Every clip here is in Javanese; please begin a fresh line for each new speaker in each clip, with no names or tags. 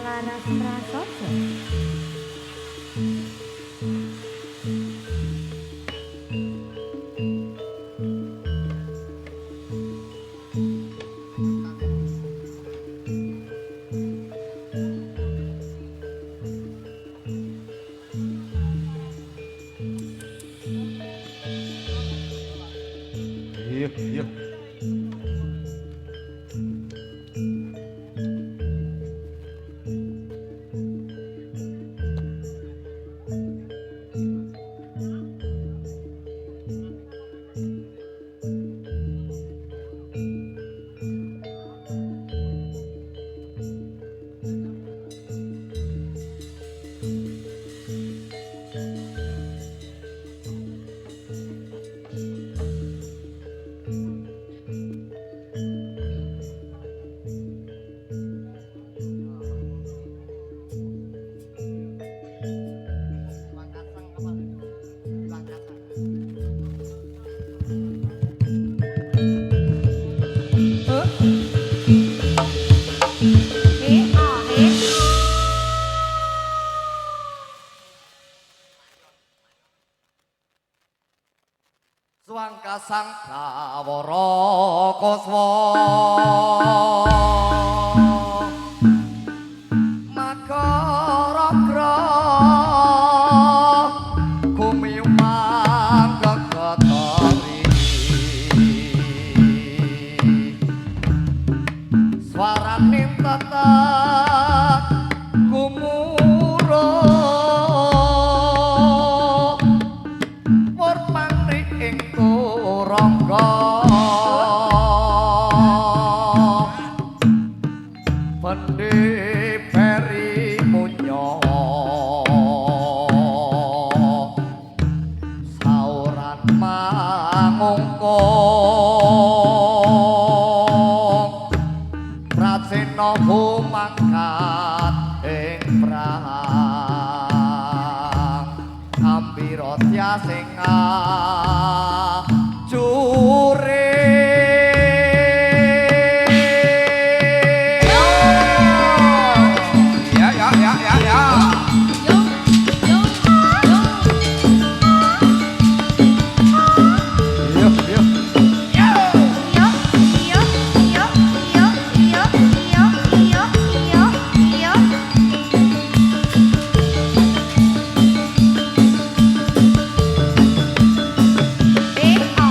Laras Prasojo.
Iya, iya.
Swangka sang prawara kuswa makaragra kumiyumang kegetari swarane tetep gumuruh purpantri ing turangga pendhe peri munya sauran mangungkung pracena humangkat ing prang ambira tyasing jure ya ya ya ya ya yo yo
E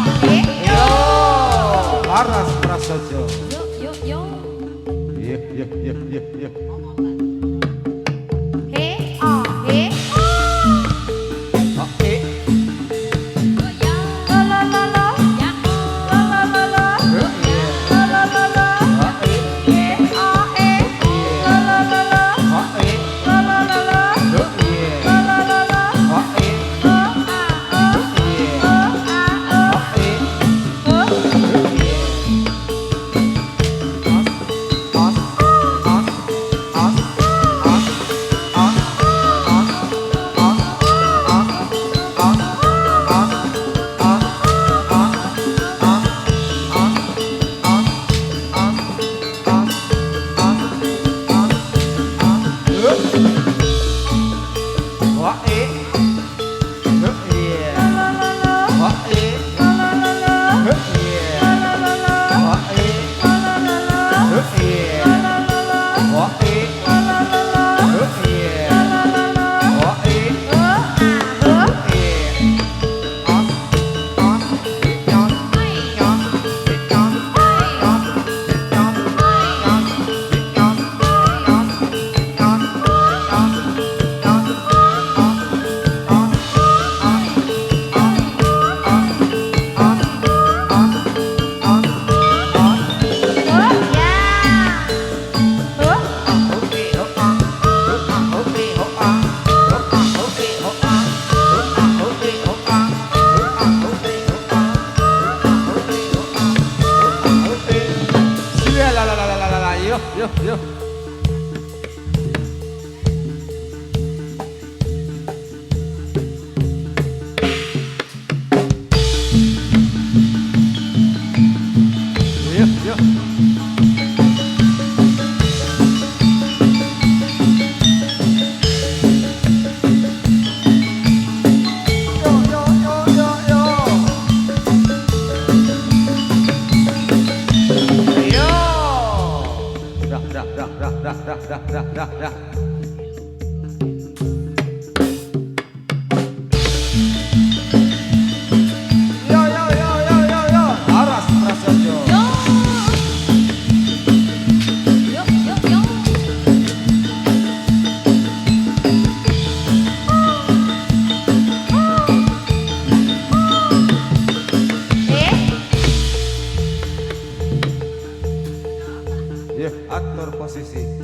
posisi.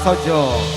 Prasaja.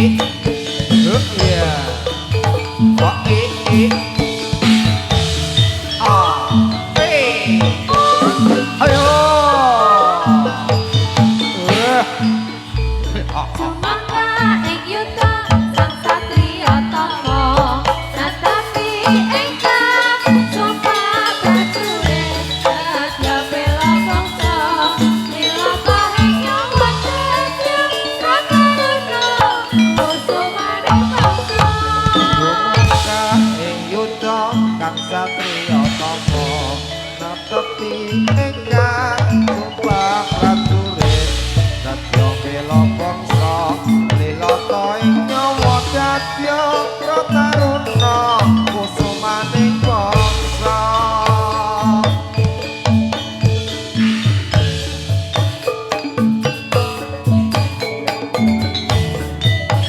Iya. Kok ayo.
Sumangga ing yuta sang satriya tama natapi engkang sumpah prajurit sadya bela bangsa nilata ing nyawa tetya prakaruna kusumane bangsa
Sumangga ing yuda kang satriya tama netepi ingkang sumpah prajurit sadya bela bangsa lilata ing nyawa dadya prataruna kusumaning bangsa.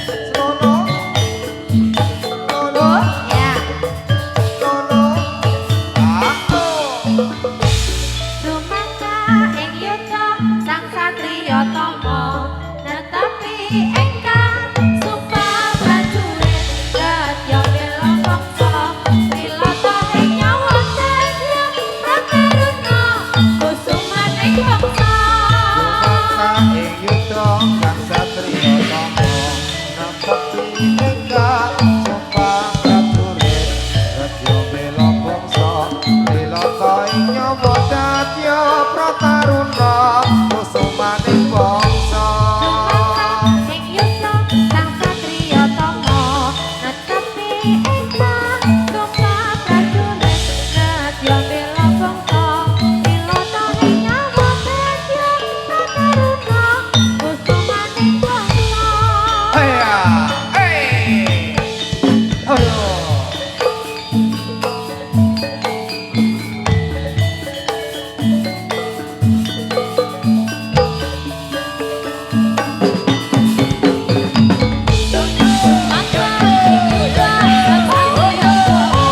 Semono semono
ya
semono aku
Sumangga ing yuta sang satriya tama netapi engkang sumpah prajurit sadya bela bangsa nilata ing nyawa tetya prakaruna kusumaning bangsa
Sumangga ing yuda kang satriya tama netepi ingkang sumpah prajurit sadya bela bangsa lilata ing nyawa dadya prataruna kusumaning bangsa.
Sumangga ing yuta sang satriya tama netapi engkang sumpah prajurit sadya bela bangsa nilata ing nyawa tetya prakaruna kusumaning bangsa
Heya, ayo.
Sumangga ing yuta sang satriya tama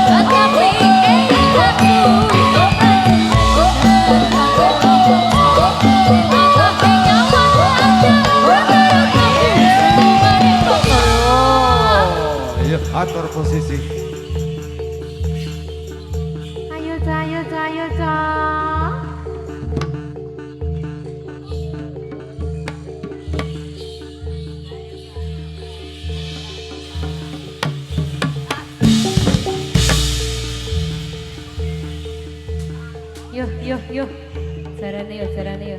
netapi
Ayo, atur posisi.
ayo ca Yuh jarane yo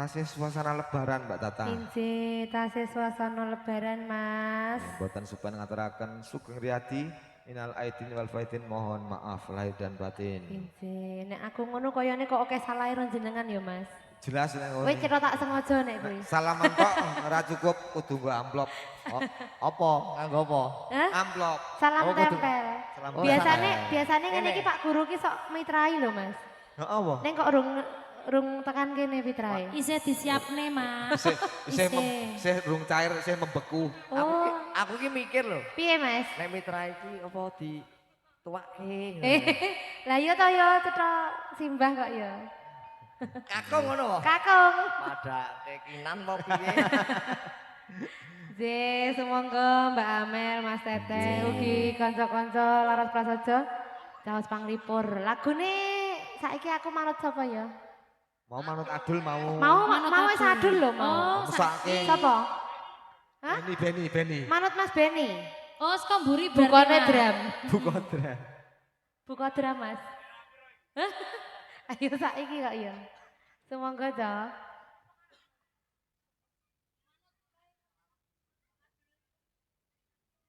tasih suasana lebaran Mbak Tata.
Inje tasih suasana lebaran Mas.
Mboten supan ngaturaken Sugeng Riyadi minal aidin wal faizin, mohon maaf lahir dan batin.
Inje nek aku ngono koyone kok oke salah jenengan ya Mas.
Jelas nek ngono.
Kowe kira tak sengaja nek kowe.
Salaman tok ora cukup kudu nggo amplop.
Apa? Nganggo apa?
Hah?
Amplop.
Salam
Oh, kudu-
tempel.
Salam
Biasane ngene
Ngene.
iki Pak Guru ki sok mitrai lho Mas.
Heeh apa?
Neng kok rung tekan kene mitrai.
Isih disiapne, Mas.
Isih rung cair, isih membeku.
Oh,
Aku ki mikir lho,
piye Mas?
nek mitra iki apa di tuwake.
Lah iya to ya cetha simbah kok ya.
Kakung ngono kok.
Kakung.
Pada kekinan apa piye?
J, sumangga Mbak Amel, Mas Tete, ugi kanca-kanca Laras Prasaja, Caos Panglipur. Lagune saiki aku manut sapa ya?
Mau manut adul mau.
Mau wis adul lho mau.
Oh,
Mesake.
Sapa? Hah?
Beni.
Manut Mas Beni.
Oh, saka mburi
Bukone
Mas.
drum.
Bukodra.
Buka drum Mas. Hah? Ayo saiki kok ya. Sumangga to.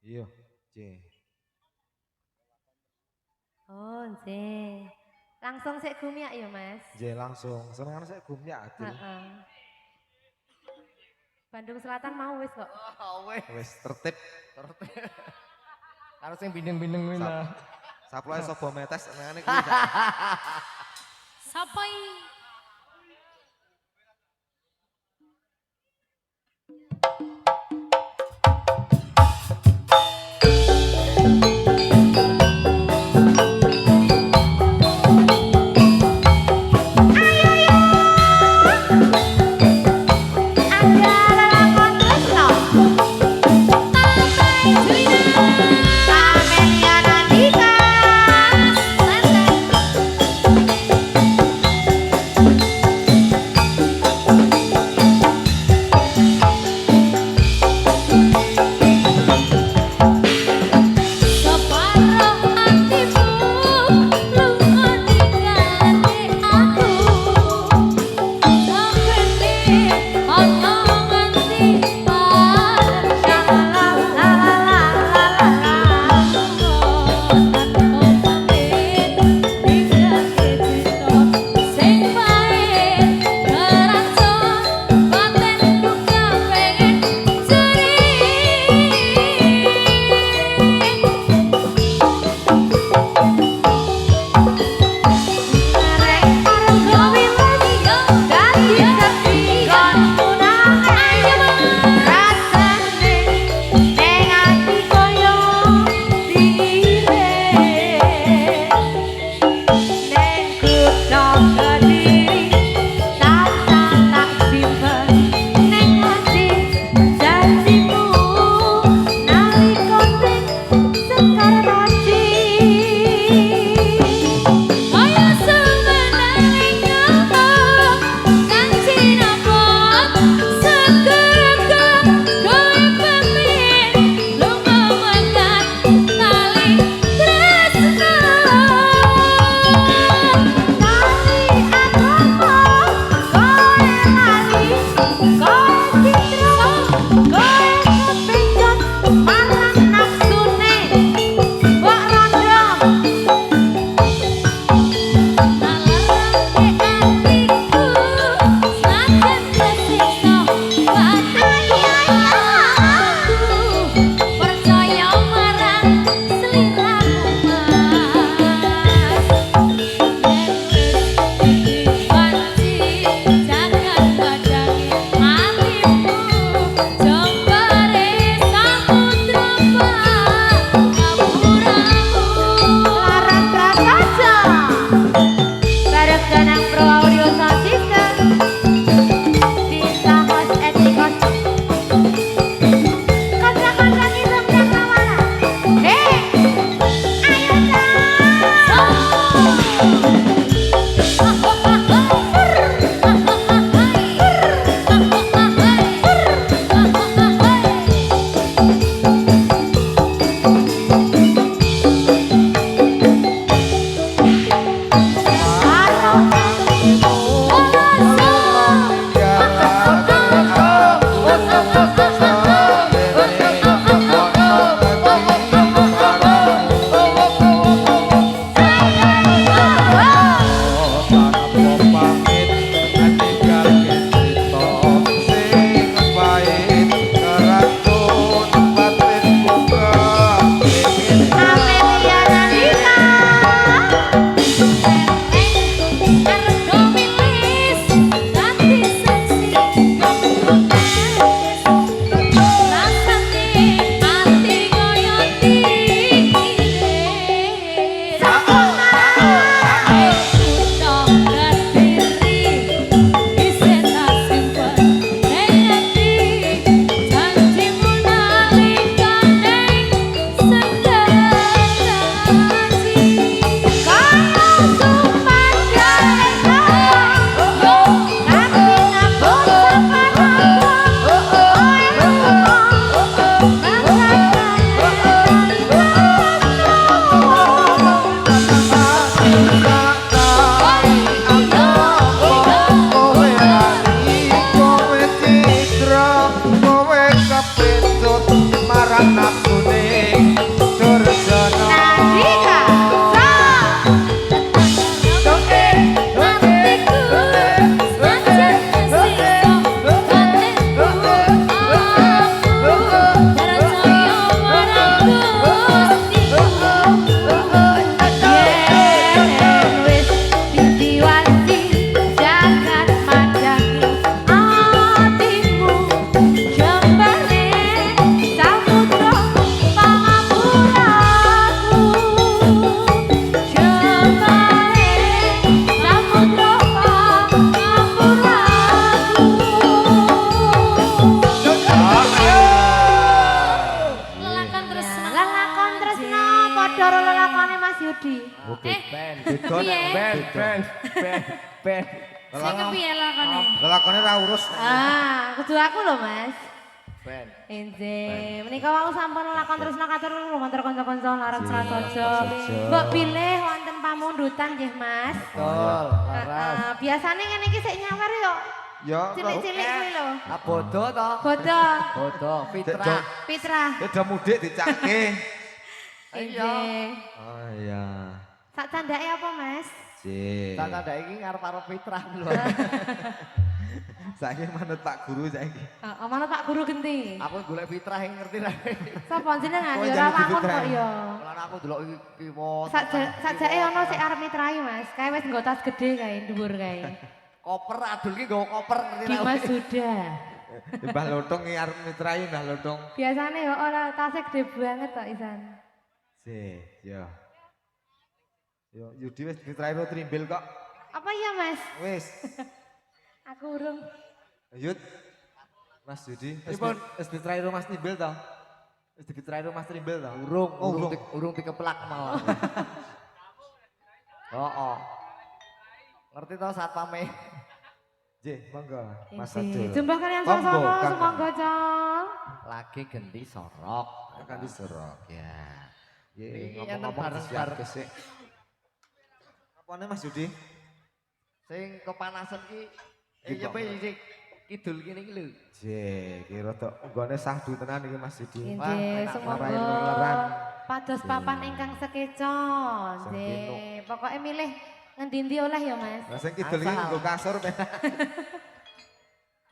Iya, C.
Oh, J. Langsung sik gumiak ya, Mas.
J langsung. Senengan saya gumyak adul.
Heeh. Bandung Selatan mau wis kok.
Oh, weh.
Wis tertib.
Harus sing bindeng-bindeng kuwi lah.
Saploe sapa metes senengane kuwi.
Sapa iki?
Sekar Yudi.
Oke.
Ben.
Beda nek
Piye?
Ben.
Sing kepiye lakone?
Lakone ra urus.
Kudu aku lho Mas.
Ben.
Injih, menika wau sampun lakon tresna katur lumantar kanca-kanca laras prasaja.
prasaja.
Mbok pilih wonten pamundutan nggih Mas.
Betul, laras.
Biasane ngene iki sik nyawer yo.
Ya,
Cilik-cilik kuwi lho.
Ah bodoh to.
Bodo,
Bodoh, fitrah.
Pitra.
beda mudik dicake.
Injih.
Oh iya.
Sak candake apa Mas?
Cek.
Tak ada iki ngarep-arep fitrah lho.
Saiki manut Pak Guru saiki.
Mana Pak Guru genti?
Aku golek fitrah yang ngerti ra.
Sapa jenengan
Oh,
ya ora
jangan
wangun
difitra.
kok ya.
Lan aku delok iki kiwo.
Sajake ana sik arep mitrai Mas. Kae wis nggo tas gede kae dhuwur kae.
Koper adul ki nggawa koper ngerti ra.
Dimas sudah.
Mbah Lotong iki arep mitrai Mbah Lotong.
Biasane ya ora tasnya gede banget kok Isan.
Cek, ya. Yo Yudi wis mitrai ro trimbil kok.
Apa ya Mas?
Wis.
Aku urung.
Yud. Mas Yudi,
Pripun?
wis mitrai ro Mas Trimbil to? Wis mitrai ro Mas Trimbil to?
Urung dikeplak malah. Oh. Ngerti to satpame.
Nggih, monggo Mas
Injih.
Adul.
Jumpa kalian
Monggo,
sama-sama
Kakak.
semangga Cong.
Lagi genti sorok.
Akan diserok ya.
Iki
Ye,
enten
ngomong-ngomong
bareng-bareng.
disiapke sik. Apane Mas Yudi?
Sing kepanasan ki
Iki kok.
nyepe iki kidul kene iki lho.
Jek, iki rada nggone sahdu tenan iki Mas Yudi.
Injih,
enak
semangga.
marahin leran.
Pados papan ingkang sekeca. Nggih, pokoke milih ngendi-endi oleh ya Mas.
Lah sing kidul iki
Asal.
nggo kasur.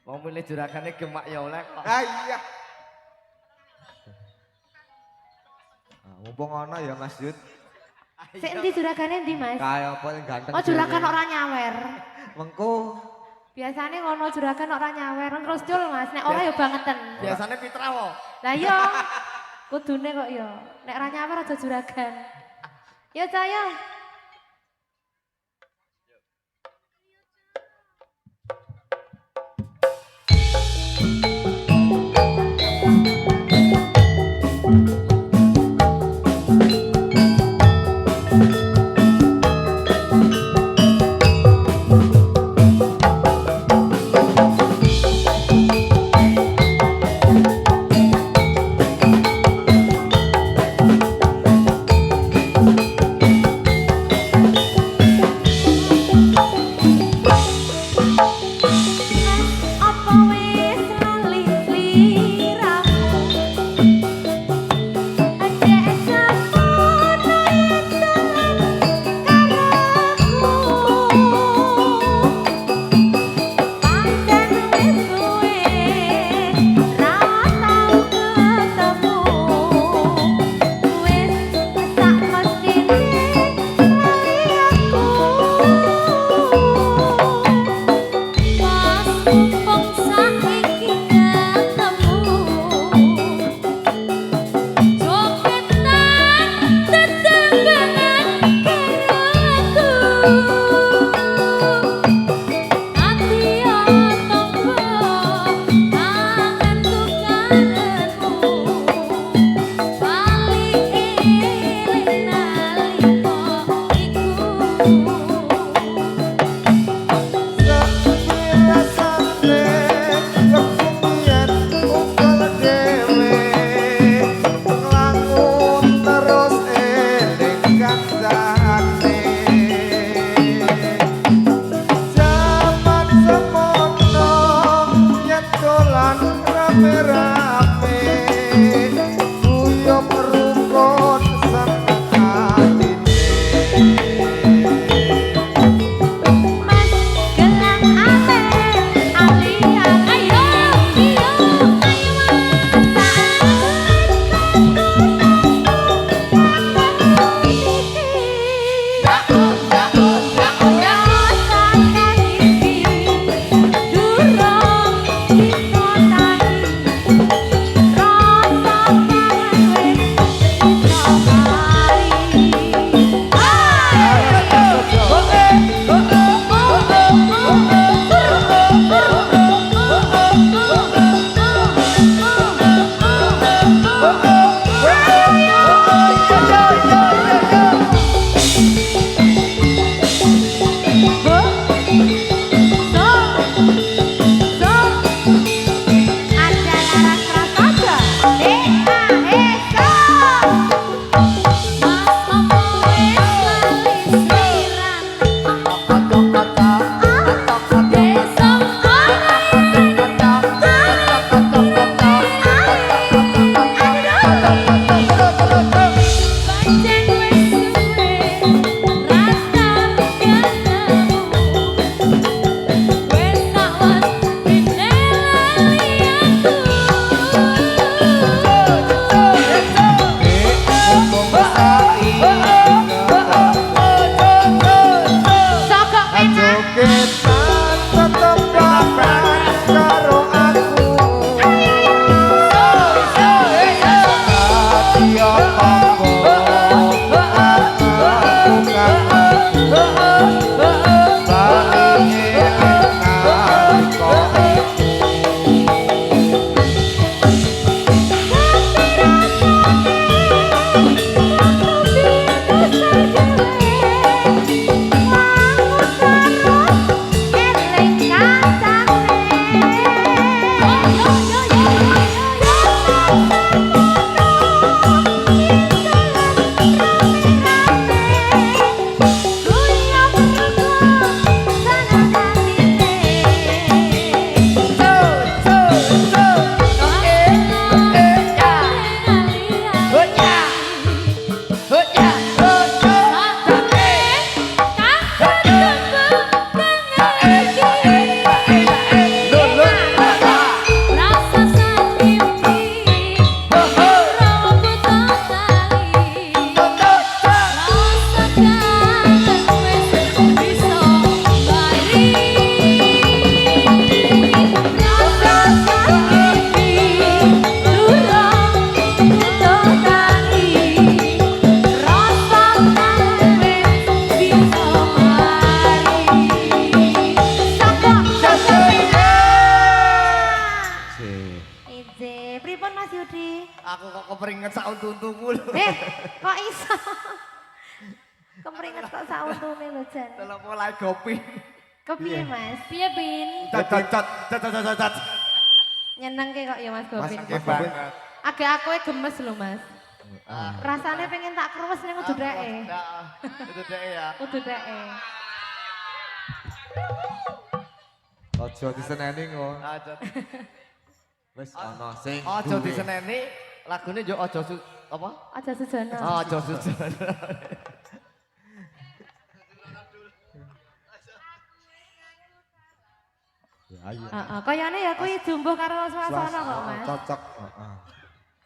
Mau milih juragane gemak ya oleh kok.
Ah iya. Mumpung ana ya Mas Yud.
Sik endi juragane endi Mas?
Kaya apa yang ganteng.
Oh juragan ora nyawer.
Mengko
Biasane ngono juragan ora nyawer terus cul Mas, nek ora ya bangeten.
Biasane fitrah wo.
Lah iya. Kudune kok ya. Nek ora nyawer aja juragan. Ya saya.
kepringet sak untu-untuku lho.
Kok iso? Kepringet kok sauntune lho Jan.
Delok mulai gopi.
Kepiye Mas?
Piye Bin?
Cat.
Nyenengke kok ya Mas Gopin.
Mas banget.
Agak aku gemes lho Mas. Rasanya pengen tak kruwes ning kudu deke.
Itu dek ya.
Kudu deke.
Ojo diseneni kok.
Aja.
Wis ana sing
Ojo
duwe.
diseneni, lagune yo ojo apa?
Aja sujono.
Ojo sujon.
Ya ayo.
Heeh, kayane ya kuwi jumbuh karo suasana kok Mas.
Cocok, heeh.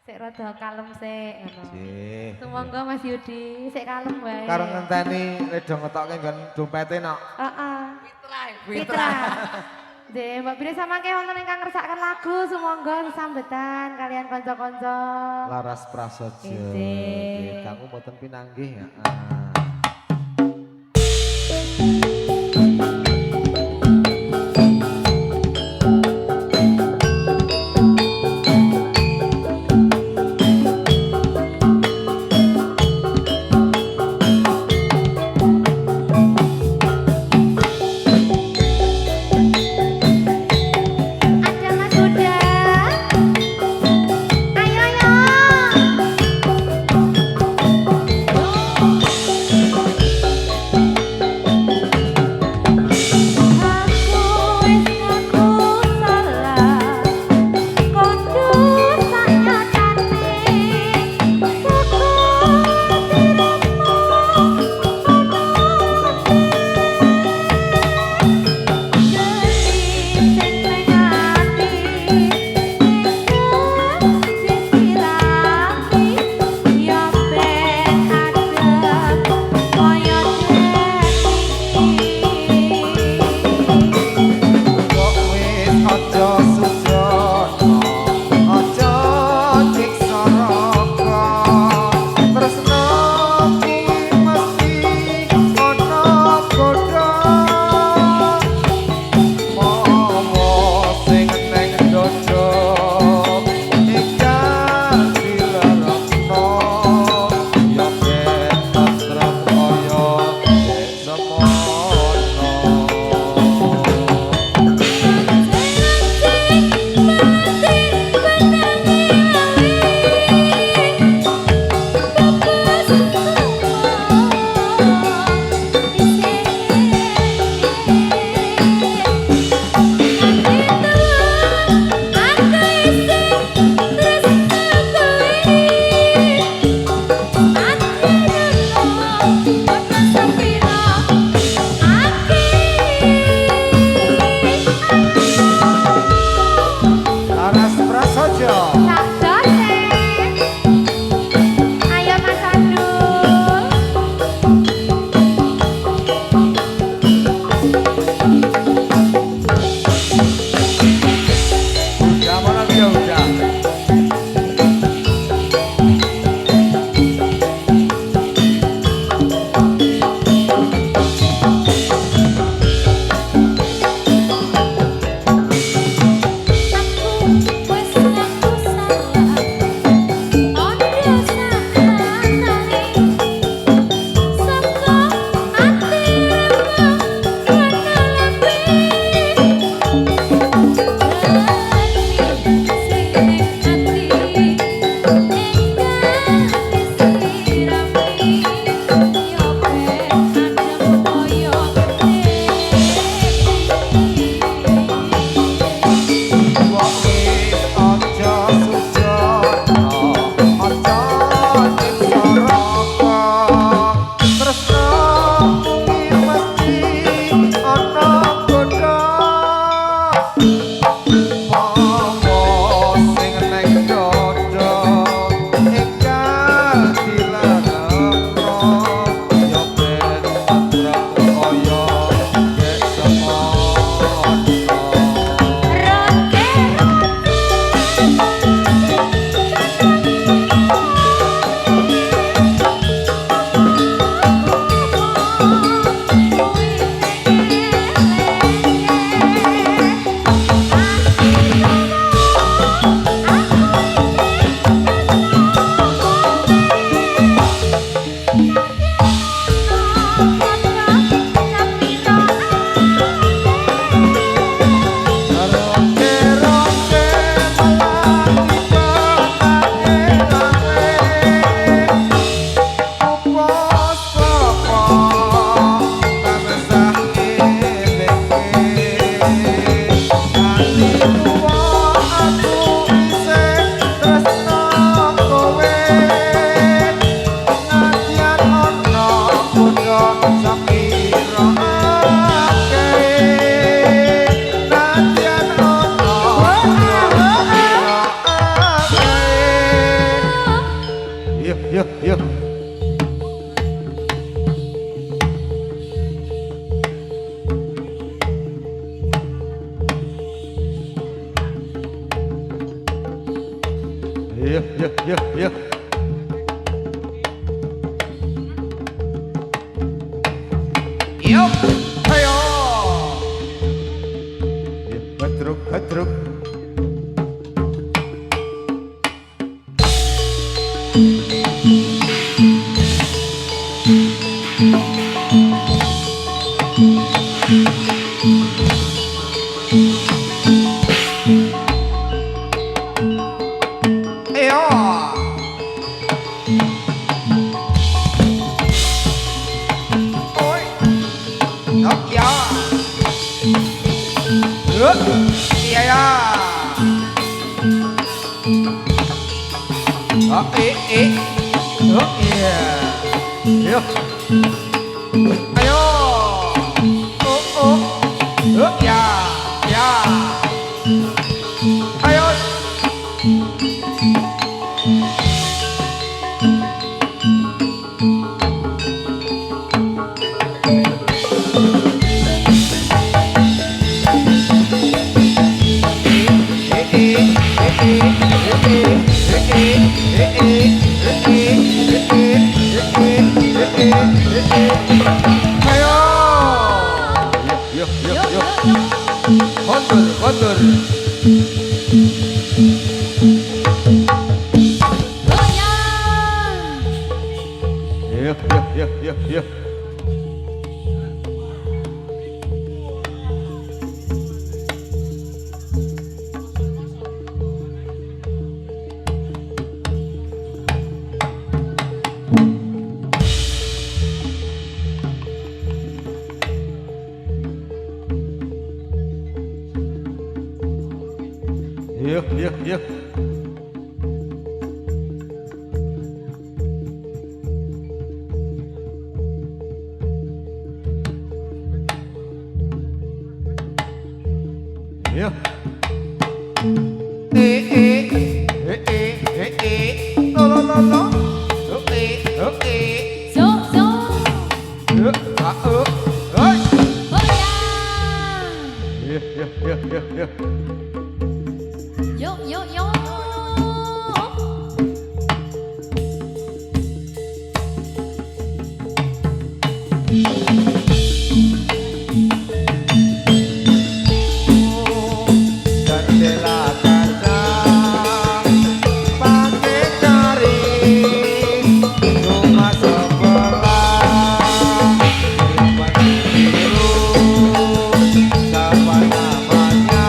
Sik rada kalem sik ngono.
Nggih.
Sumangga Mas Yudi, sik kalem wae.
Karo ngenteni ledo ngetokke nggon dompete nok.
Heeh.
Fitra.
Fitra. Nggih, Mbak Bini samangke wonten ingkang ngersakaken lagu sumangga sesambetan kalian kanca-kanca.
Laras Prasaja.
Nggih.
Nggih, kamu mboten pinanggih, heeh.
Ada Mas Huda. Ayo ayo.
Yuk, ayo. Gedruk, gedruk. Ayo. Ôi. Ngọc gió. Nước. Dạ dạ. Đó, ý. Nước. Yeah. Yêu. Ayo. Ô. Nước. Dạ. Dạ. Ayo. Kondur. Yuk. Yuk. Yuk. Lo.
Yo.
Jendela kaca pakai cari rumah sebelah biru siapa namanya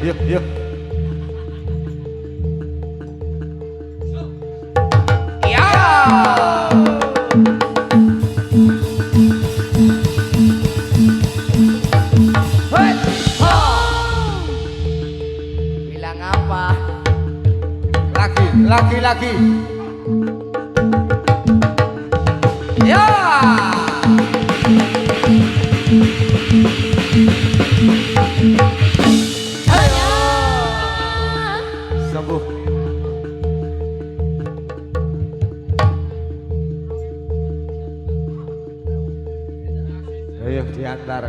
Yuk, yuk.
Bilang apa?
Lagi. Ya. Sembuh. Ayo diantar.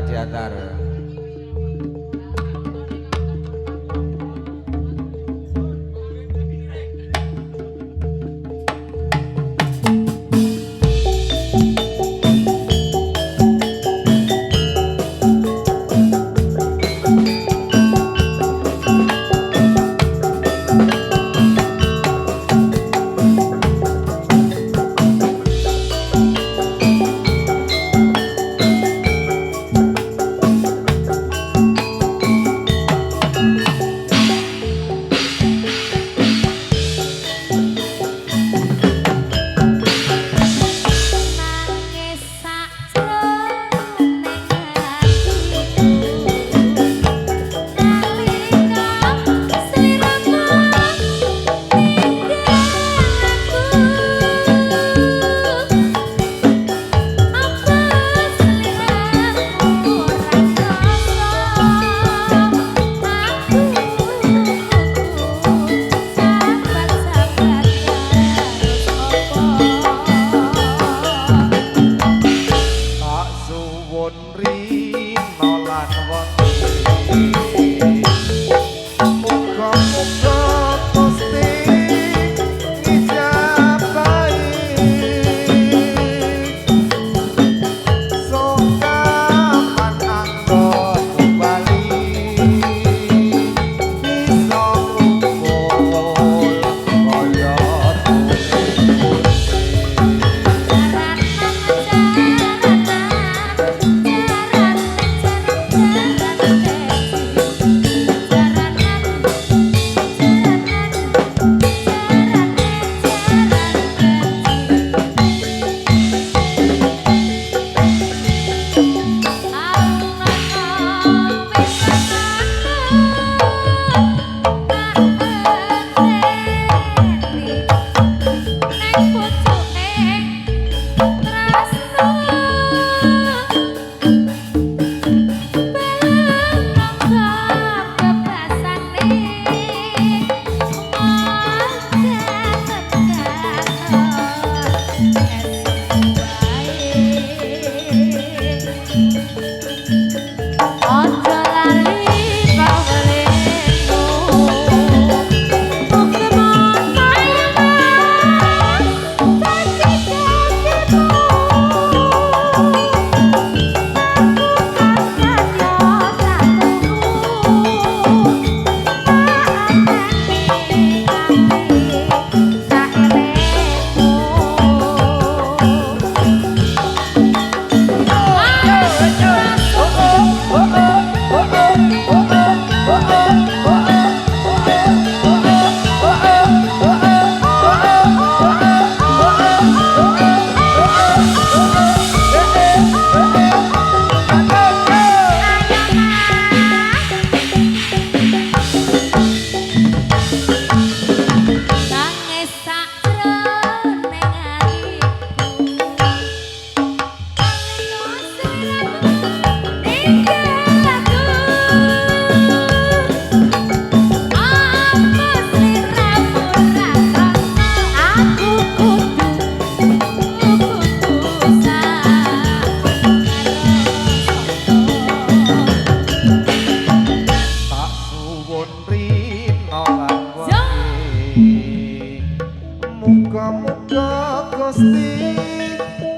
Muga-muga Gusti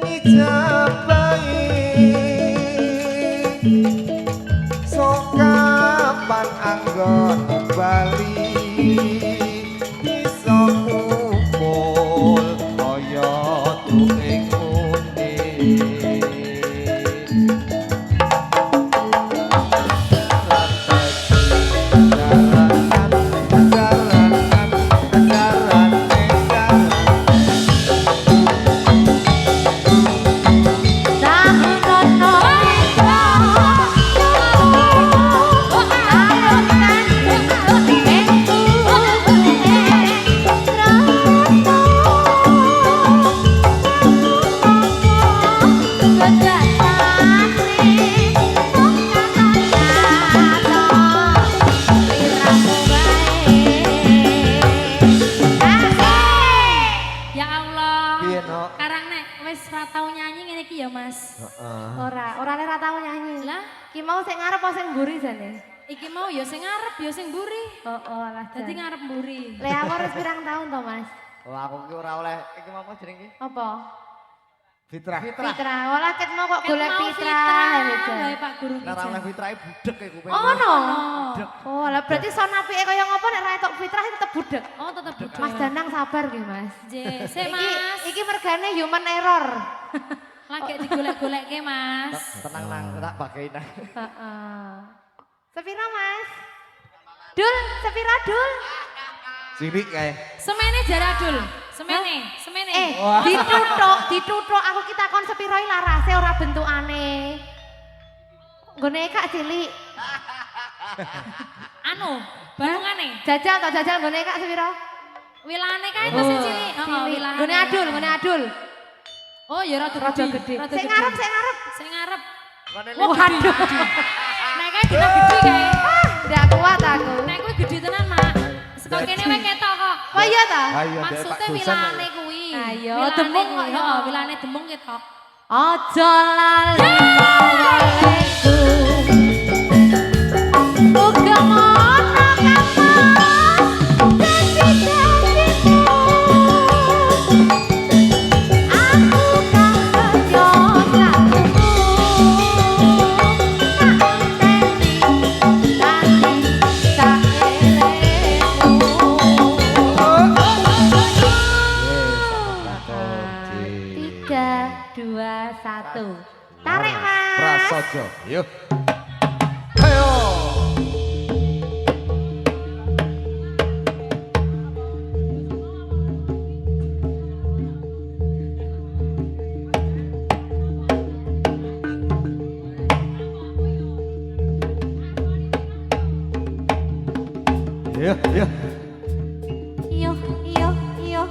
ijabahi sok kapan anggon bali bisa kumpul
wis ra tau nyanyi ngene iki ya Mas.
Heeh.
Ora nek ra tau nyanyi.
Lah,
Ki mau sing ngarep apa sing mburi jane?
iki mau ya sing ngarep ya sing mburi.
Oh, alah.
Dadi ngarep mburi.
Le aku harus pirang tahun to, Mas?
Oh, aku ki ora oleh iki mau apa jenenge?
Apa?
Fitrah.
Fitra. Walah ket mau kok
Ket
golek
mau
Fitra.
Wae Pak Guru
Nek ora oleh
Kijang.
fitrahe budek e kuping.
Oh, no.
Budek.
Oh, lah berarti son apike kaya ngopo nek ra entuk Fitrah tetep budek.
Oh, tetep budek.
Mas Danang sabar nggih, Mas.
J, sik
Iki
Mas.
iki mergane human error.
Lagi digolek-golekke Mas.
Tenang nang tak bagain nang.
Heeh. Sepira, Mas? Dul, sepira Dul?
Sini kae.
Semene jaradul. Semene.
Dituthuk aku ki takon sepira iki larase ora bentukane. Nggone Kak cilik.
Anu, banungane.
Jajal to jajal nggone Kak sepira?
Wilane kae to sing cilik. Heeh, wilane.
Nggone adul.
Oh, ya rada
Rada gede. Sing ngarep.
Sing ngarep.
Waduh.
Nek kae dina gede kae.
Ndak kuat aku.
Nek kuwi gede tenan, Mak. Saka kene wae ketok kok.
Oh iya ta?
Ayo Dek, Pak
Maksudnya
Dosen.
wilane kuwi.
Ayo,
Wilane
demung
kuwi.
kok ya.
Heeh, wilane demung ketok.
Aja lali pawalengku. Uga ngono kamu. Janji-janjimu. Aku kan senyum lakumu. Tak enteni, tak elehmu. 3, 2, 1. Tarik, Mas.
Prasojo. Yuk. Ayo. Yuk, yuk.
Yo, yo, yo.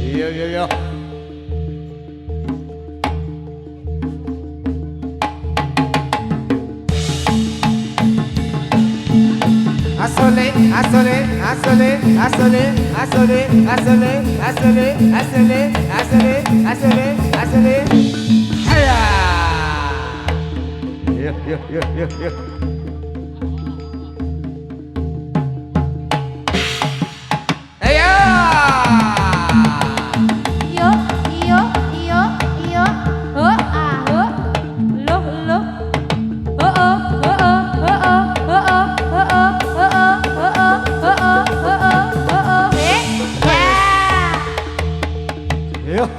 Iya, iya, iya. Asole, asole, asole, asole, asole, asole, asole, asole, asole, asole, asole. Aya. Yuk, yuk, yuk, yuk, yuk. Ayo.
Yo, yo, yo, yo. Ho, ah, ho. Lo, lo. Ho, oh, ho, oh, ho, oh, ho, oh, ho, oh, ho, oh, ho, oh, ho, oh, ho, oh, ho, oh. Ya.
Yuk.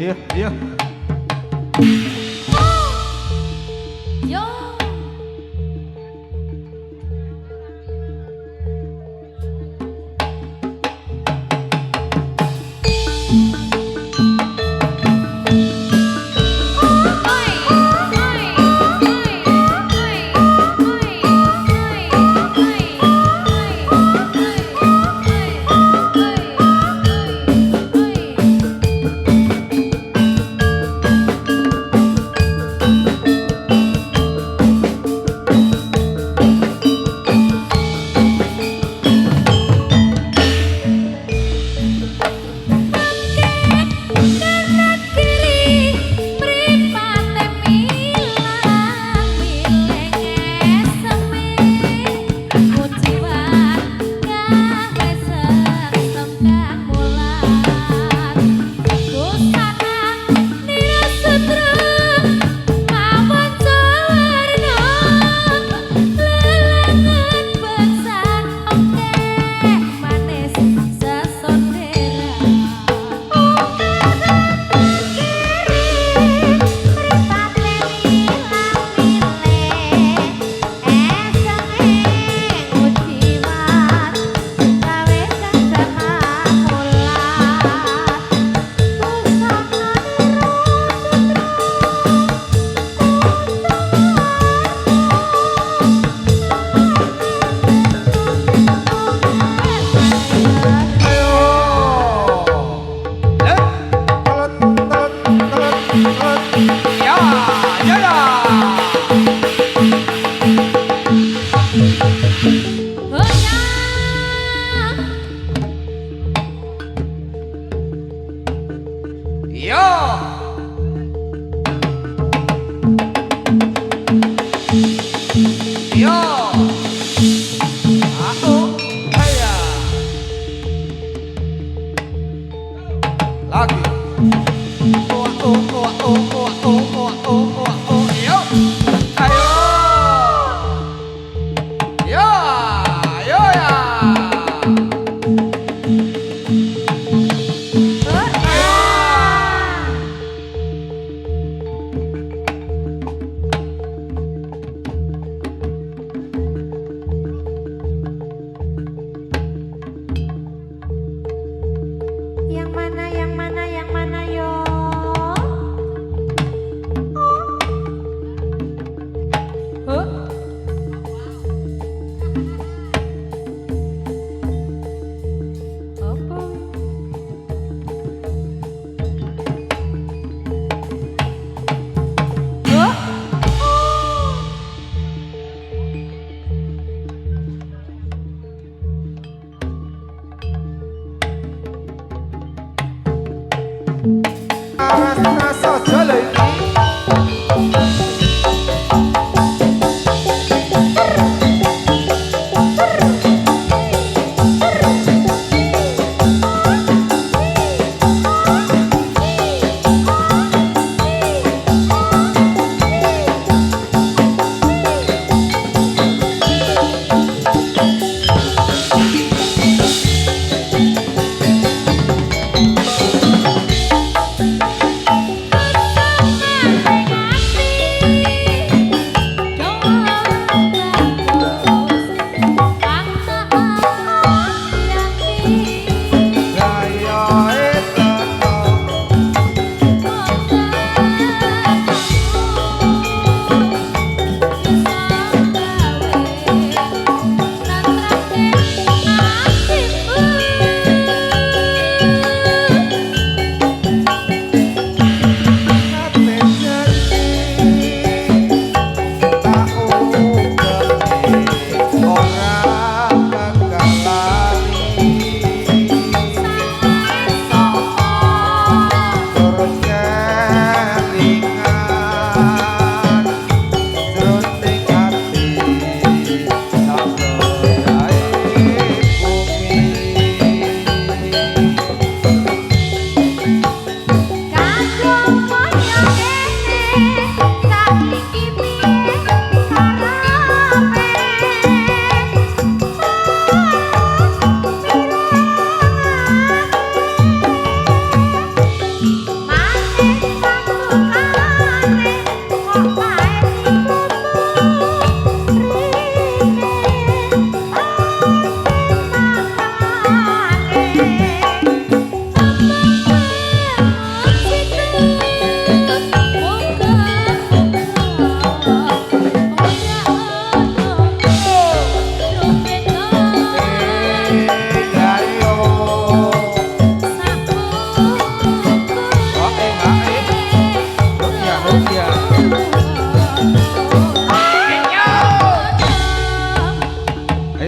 Iya, iya.
Yo.
Hãy subscribe cho kênh Ghiền Mì Gõ để không bỏ lỡ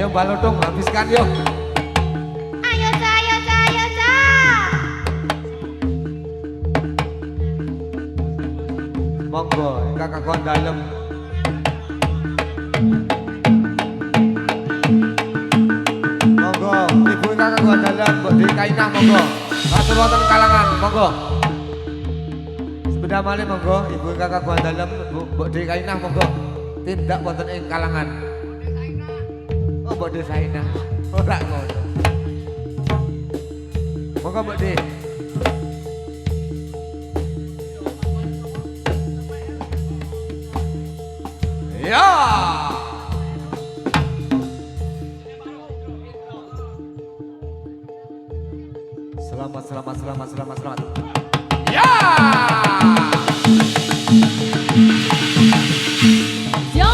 Ayo balodong habiskan yuk.
Ayo Ca, ayo Ca, ayo Ca.
Monggo kakak kon dalem. Monggo ibu kakak kon dalem mbok di kainah monggo. Matur wonten kalangan monggo. Sepeda malih monggo ibu kakak kon dalem mbok di kainah monggo. Tindak wonten ing kalangan. Oh mbok desainah. Ora ngono. Monggo mbok di. Ya. Selamat. Ya.
Yo.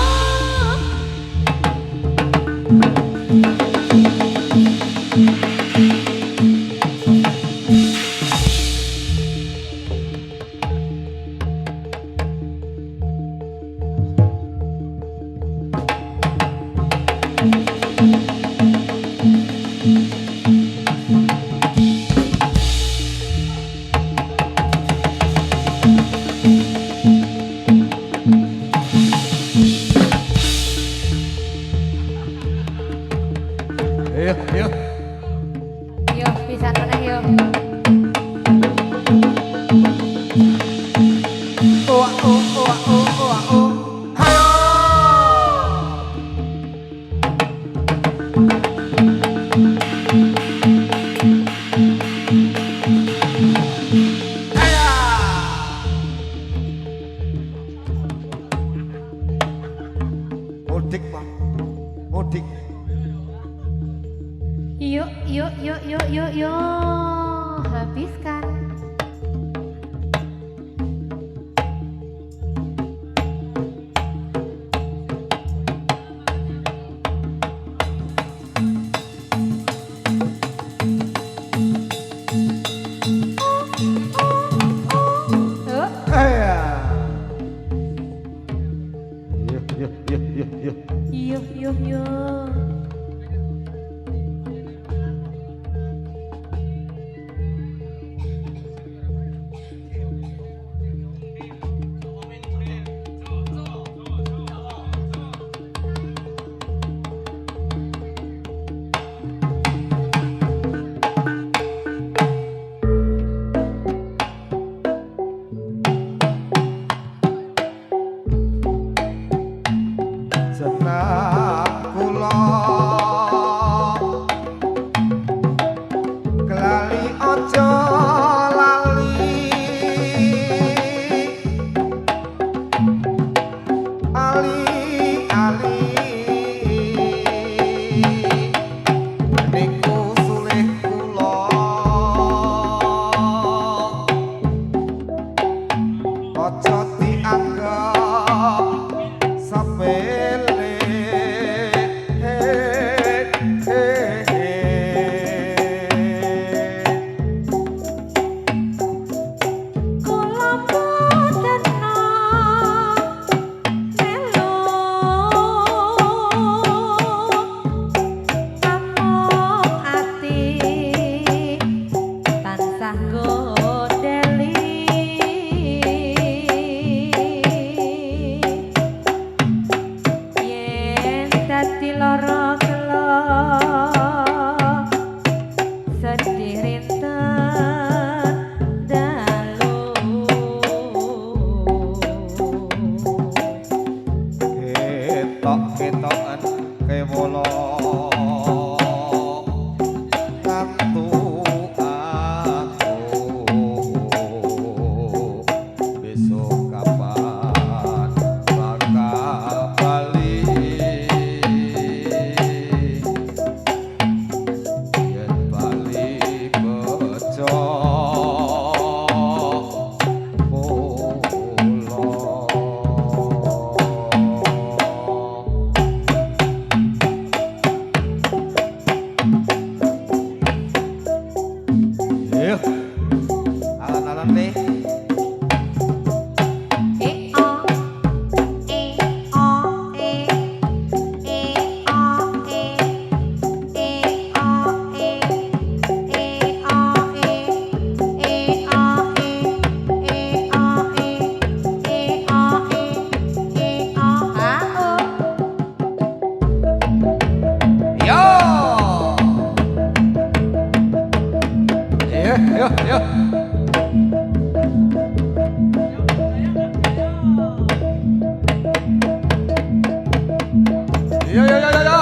Yuk.
Yo, pisan meneh yo.
Oh. Mudik Pak. Mudik.
Yuk. Habiskan. Yuk.
Ayo. Yo yo yo yo yo.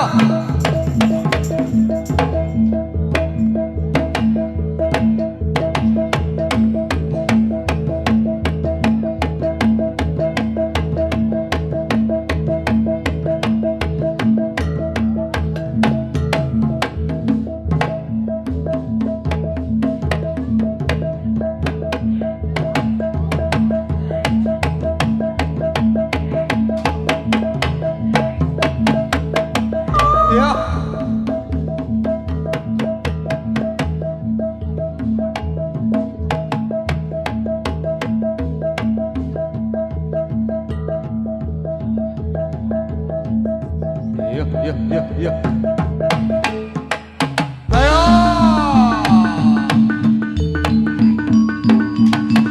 Yo. Yo yo yo yo. Ayo.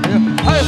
Ayo, ayo.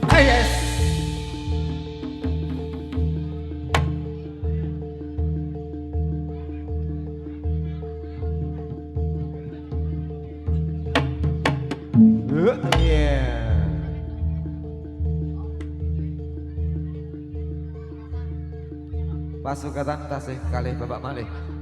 Hey, yes. Yeah. Pasukatan tasih kalih Bapak Malih.